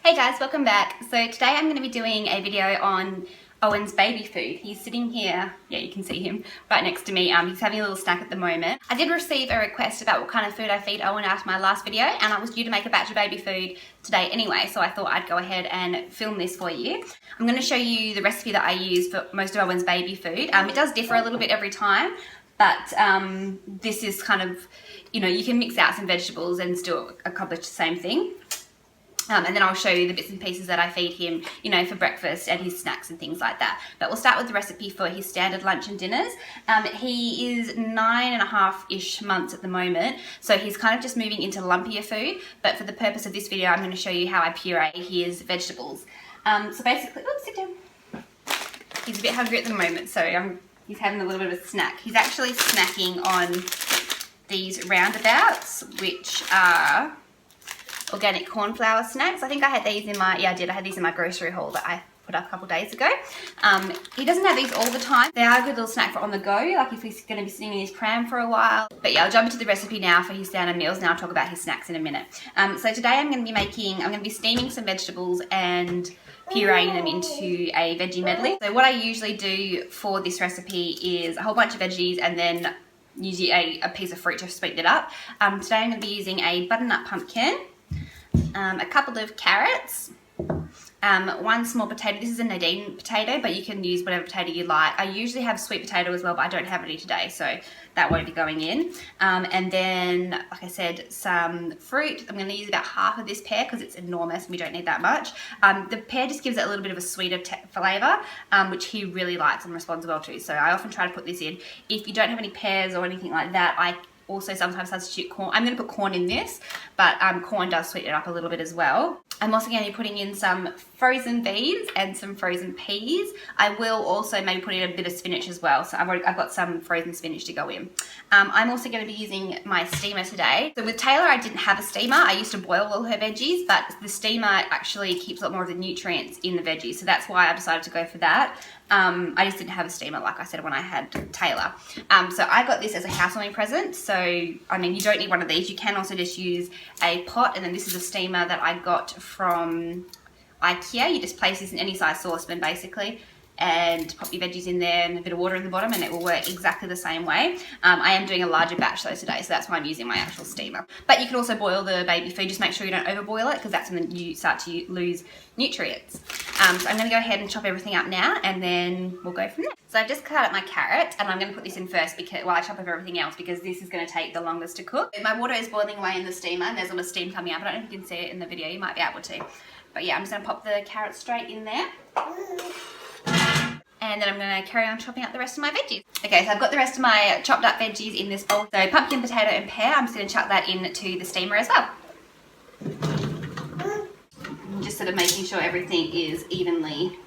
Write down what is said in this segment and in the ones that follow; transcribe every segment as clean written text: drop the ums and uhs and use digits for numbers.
Hey guys, welcome back. So today I'm going to be doing a video on Owen's baby food. He's sitting here, yeah, you can see him right next to me. He's having a little snack at the moment. I did receive a request about what kind of food I feed Owen after my last video, and I was due to make a batch of baby food today anyway, so I thought I'd go ahead and film this for you. I'm going to show you the recipe that I use for most of Owen's baby food. It does differ a little bit every time, but this is kind of, you can mix out some vegetables and still accomplish the same thing. And then I'll show you the bits and pieces that I feed him, for breakfast and his snacks and things like that. But we'll start with the recipe for his standard lunch and dinners. He is 9.5-ish months at the moment, so he's kind of just moving into lumpier food. But for the purpose of this video, I'm going to show you how I puree his vegetables. So basically, oops, sit down. He's a bit hungry at the moment, so he's having a little bit of a snack. He's actually snacking on these roundabouts, which are organic corn flour snacks. I think I had these in my, I had these in my grocery haul that I put up a couple days ago. He doesn't have these all the time. They are a good little snack for on the go, like if he's going to be sitting in his pram for a while. But yeah, I'll jump into the recipe now for his standard meals, and I'll talk about his snacks in a minute. So today I'm going to be steaming some vegetables and pureeing them into a veggie medley. So what I usually do for this recipe is a whole bunch of veggies and then usually a piece of fruit to sweeten it up. Today I'm going to be using a butternut pumpkin, a couple of carrots, one small potato. This is a Nadine potato, but you can use whatever potato you like. I usually have sweet potato as well, but I don't have any today, so that won't be going in. And then, like I said, some fruit. I'm going to use about half of this pear because it's enormous and we don't need that much. The pear just gives it a little bit of a sweeter flavour, which he really likes and responds well to, so I often try to put this in. If you don't have any pears or anything like that, I also sometimes substitute corn. I'm going to put corn in this, but corn does sweeten it up a little bit as well. I'm also going to be putting in some frozen beans and some frozen peas. I will also maybe put in a bit of spinach as well, so I've got some frozen spinach to go in. I'm also going to be using my steamer today. So with Taylor, I didn't have a steamer. I used to boil all her veggies, but the steamer actually keeps a lot more of the nutrients in the veggies, so that's why I decided to go for that. I just didn't have a steamer, like I said, when I had Taylor. So I got this as a housewarming present. So, I mean, you don't need one of these. You can also just use a pot, and then this is a steamer that I got from IKEA. You just place this in any size saucepan, basically, and pop your veggies in there and a bit of water in the bottom, and it will work exactly the same way. I am doing a larger batch though today, so that's why I'm using my actual steamer. But you can also boil the baby food. Just make sure you don't overboil it, because that's when you start to lose nutrients. So I'm going to go ahead and chop everything up now, and then we'll go from there. So I've just cut up my carrot, and I'm going to put this in first while I chop up everything else, because this is going to take the longest to cook. My water is boiling away in the steamer, and there's a lot of steam coming up. I don't know if you can see it in the video. You might be able to. But yeah, I'm just going to pop the carrot straight in there. And then I'm going to carry on chopping up the rest of my veggies. Okay, so I've got the rest of my chopped up veggies in this bowl. So pumpkin, potato and pear, I'm just going to chuck that into the steamer as well. Just sort of making sure everything is evenly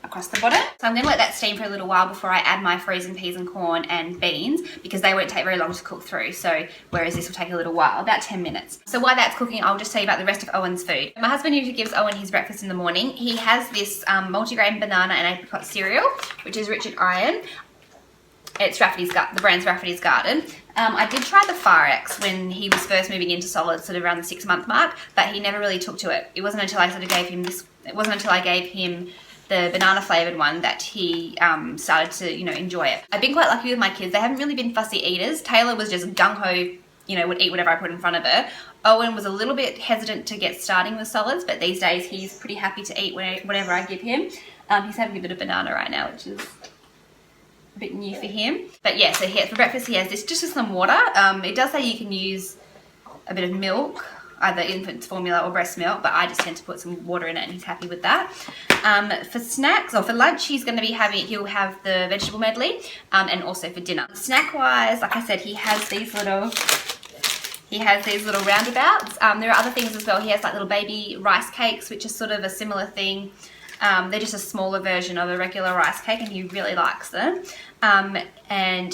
across the bottom. So I'm going to let that steam for a little while before I add my frozen peas and corn and beans, because they won't take very long to cook through. So whereas this will take a little while, about 10 minutes. So while that's cooking, I'll just tell you about the rest of Owen's food. My husband usually gives Owen his breakfast in the morning. He has this multigrain banana and apricot cereal, which is rich in iron. It's the brand's Rafferty's Garden. I did try the Far-X when he was first moving into solids, sort of around the 6-month mark, but he never really took to it. It wasn't until I gave him the banana flavoured one that he started to, enjoy it. I've been quite lucky with my kids. They haven't really been fussy eaters. Taylor was just gung-ho, would eat whatever I put in front of her. Owen was a little bit hesitant to get starting with solids, but these days he's pretty happy to eat whatever I give him. He's having a bit of banana right now, which is a bit new for him. But yeah, so for breakfast he has this just with some water. It does say you can use a bit of milk, either infant formula or breast milk, but I just tend to put some water in it, and he's happy with that. For snacks, or for lunch, he'll have the vegetable medley, and also for dinner. Snack wise, like I said, he has these little roundabouts. There are other things as well. He has like little baby rice cakes, which is sort of a similar thing. They're just a smaller version of a regular rice cake, and he really likes them. And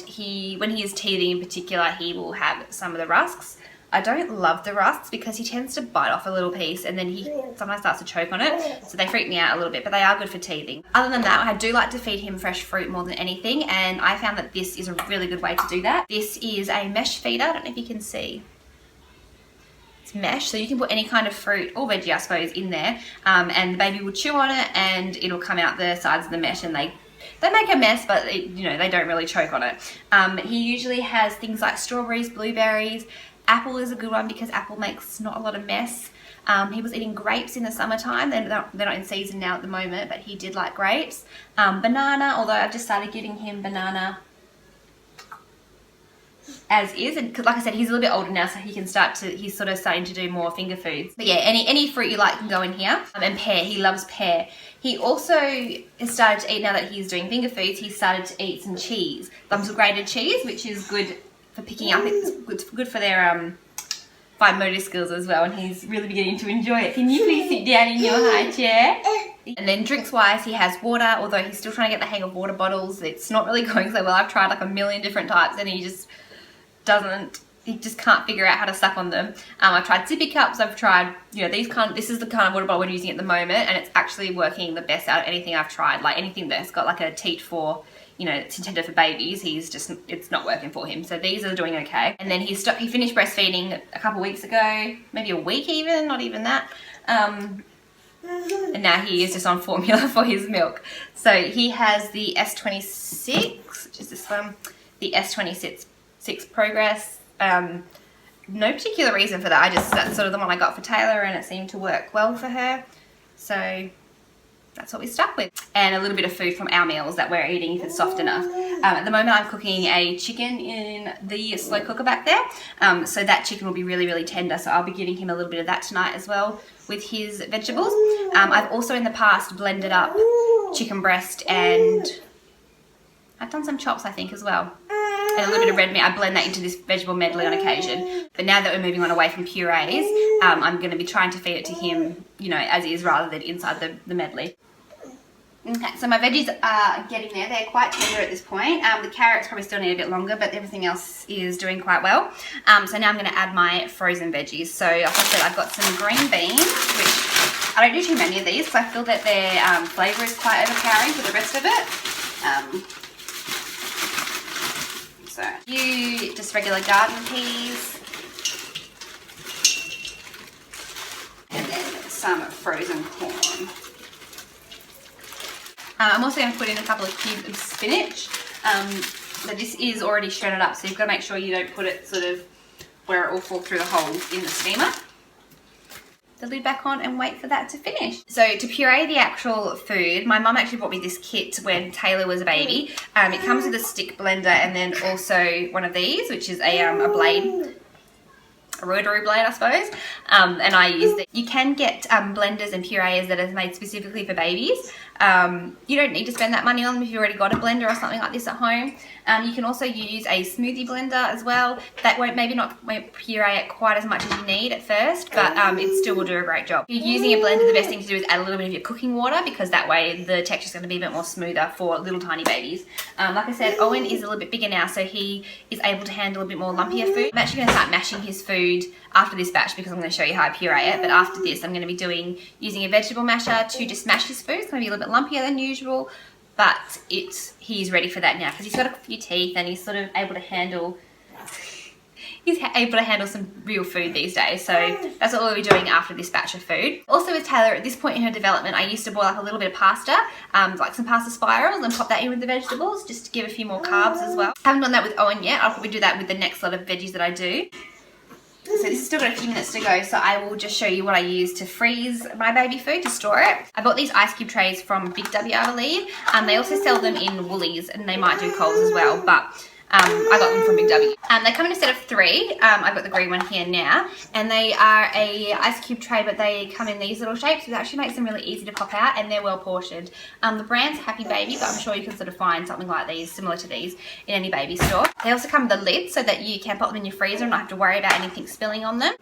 when he is teething in particular, he will have some of the rusks. I don't love the rusks because he tends to bite off a little piece and then he sometimes starts to choke on it, so they freak me out a little bit, but they are good for teething. Other than that, I do like to feed him fresh fruit more than anything, and I found that this is a really good way to do that. This is a mesh feeder. I don't know if you can see. it's mesh, so you can put any kind of fruit or veggie, I suppose, in there, and the baby will chew on it and it'll come out the sides of the mesh, and they make a mess, but they don't really choke on it. He usually has things like strawberries, blueberries. Apple is a good one because apple makes not a lot of mess. He was eating grapes in the summertime. They're not in season now at the moment, but he did like grapes. Banana, although I've just started giving him banana as is, and like I said, he's a little bit older now, so he's sort of starting to do more finger foods. But yeah, any fruit you like can go in here. And pear, he loves pear. He also has started to eat, now that he's doing finger foods, he's started to eat some cheese, some grated cheese, which is good for picking up. It's good for their fine motor skills as well, and he's really beginning to enjoy it. Can you please sit down in your high chair? And then drinks wise, he has water, although he's still trying to get the hang of water bottles. It's not really going so well. I've tried like a million different types and he just can't figure out how to suck on them. I've tried sippy cups, I've tried, this is the kind of water bottle we're using at the moment, and it's actually working the best out of anything I've tried. Like anything that's got like a teat for, it's intended for babies, it's not working for him. So these are doing okay. And then he finished breastfeeding a couple weeks ago, maybe a week even, not even that. And now he is just on formula for his milk. So he has the S26, which is this one, the S26 Progress. No particular reason for that. That's sort of the one I got for Taylor, and it seemed to work well for her. So that's what we stuck with. And a little bit of food from our meals that we're eating if it's soft enough. At the moment I'm cooking a chicken in the slow cooker back there. So that chicken will be really, really tender. So I'll be giving him a little bit of that tonight as well with his vegetables. I've also in the past blended up chicken breast, and I've done some chops I think as well. And a little bit of red meat. I blend that into this vegetable medley on occasion. But now that we're moving on away from purees, I'm going to be trying to feed it to him, as is, rather than inside the medley. Okay, so my veggies are getting there. They're quite tender at this point. The carrots probably still need a bit longer, but everything else is doing quite well. So now I'm going to add my frozen veggies. So like I said, I've got some green beans, which I don't do too many of these because I feel that their flavour is quite overpowering for the rest of it. So you just regular garden peas, and then some frozen corn. I'm also going to put in a couple of cubes of spinach. So this is already shredded up, so you've got to make sure you don't put it sort of where it will fall through the holes in the steamer. The lid back on and wait for that to finish. So to puree the actual food, my mum actually bought me this kit when Taylor was a baby. It comes with a stick blender and then also one of these, which is a blade, a rotary blade I suppose, and I use it. You can get blenders and purees that are made specifically for babies. You don't need to spend that money on them if you've already got a blender or something like this at home. You can also use a smoothie blender as well. That won't puree it quite as much as you need at first, but it still will do a great job. If you're using a blender, the best thing to do is add a little bit of your cooking water, because that way the texture is going to be a bit more smoother for little tiny babies. Like I said, Owen is a little bit bigger now, so he is able to handle a bit more lumpier food. I'm actually going to start mashing his food after this batch because I'm going to show you how I puree it, but after this I'm going to be using a vegetable masher to just mash his food. It's going to be a little bit lumpier than usual, but he's ready for that now because he's got a few teeth and he's sort of able to handle some real food these days. So that's what we'll be doing after this batch of food. Also with Taylor, at this point in her development, I used to boil up a little bit of pasta, like some pasta spirals, and pop that in with the vegetables just to give a few more carbs as well. I haven't done that with Owen yet. I'll probably do that with the next lot of veggies that I do. So this has still got a few minutes to go, so I will just show you what I use to freeze my baby food, to store it. I bought these ice cube trays from Big W, I believe. They also sell them in Woolies, and they might do Coles as well, but I got them from Big W. They come in a set of 3. I've got the green one here now, and they are a ice cube tray, but they come in these little shapes, which actually makes them really easy to pop out, and they're well portioned. The brand's Happy Baby, but I'm sure you can sort of find something like these, similar to these, in any baby store. They also come with a lid so that you can pop them in your freezer and not have to worry about anything spilling on them.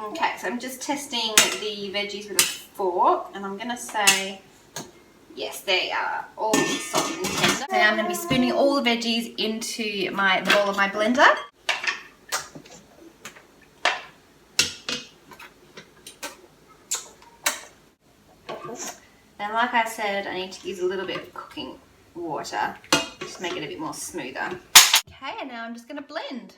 Okay, so I'm just testing the veggies with a fork, and I'm going to say, yes, they are all soft and tender. So now I'm going to be spooning all the veggies into the bowl of my blender. And like I said, I need to use a little bit of cooking water just to make it a bit more smoother. Okay, and now I'm just going to blend.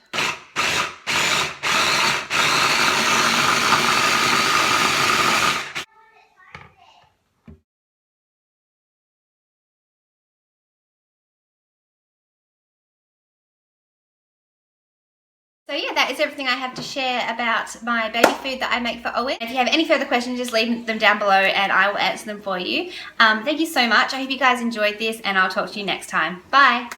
So yeah, that is everything I have to share about my baby food that I make for Owen. If you have any further questions, just leave them down below and I will answer them for you. Thank you so much. I hope you guys enjoyed this and I'll talk to you next time. Bye.